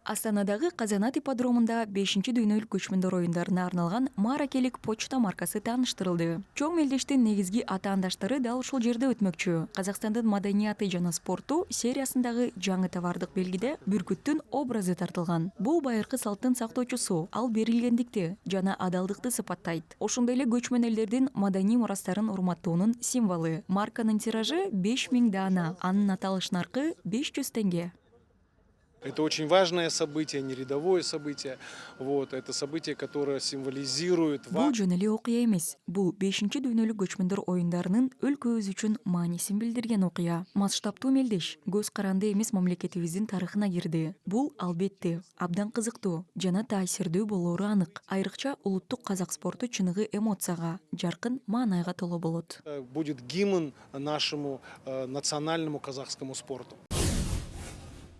Астанадагы Казанат ипподромунда 5-нчи дүйнөлүк көчмөндөр оюндарына арналган маракелик почта маркасы тааныштырылды. Чоң мелдештин негизги атаандаштары дал ушул жерде өтмөкчү. Казакстандын маданияты жана спорту сериясындагы жаңы товардык белгиде бүркүттүн образы тартылган. Бул байыркы салттын сактоочусу, ал берилгендикти жана адалдыкты сыпаттайт. Ошондой эле көчмөн элдердин маданий мурастарын урматтоонун символу. Марканын тиражы 5000 даана, анын аталыш наркы 500 тенге. Это очень важное событие, не рядовое событие. Это событие, которое символизирует Бул жөн эле окуя эмес. Бул 5-нчи дүйнөлүк көчмөндөр оюндарынын өлкөбүз үчүн маанисин билдирген окуя. Масштабтуу мелдеш көз каранды эмес мамлекетибиздин тарыхына кирди. Бул албетте абдан кызыктуу жана таасирдүү болоору анык. Айрыкча улуттук казак спорту чыныгы эмоцияга, жаркын маанайга толо болот. Будет гимн нашему национальному казахскому спорту.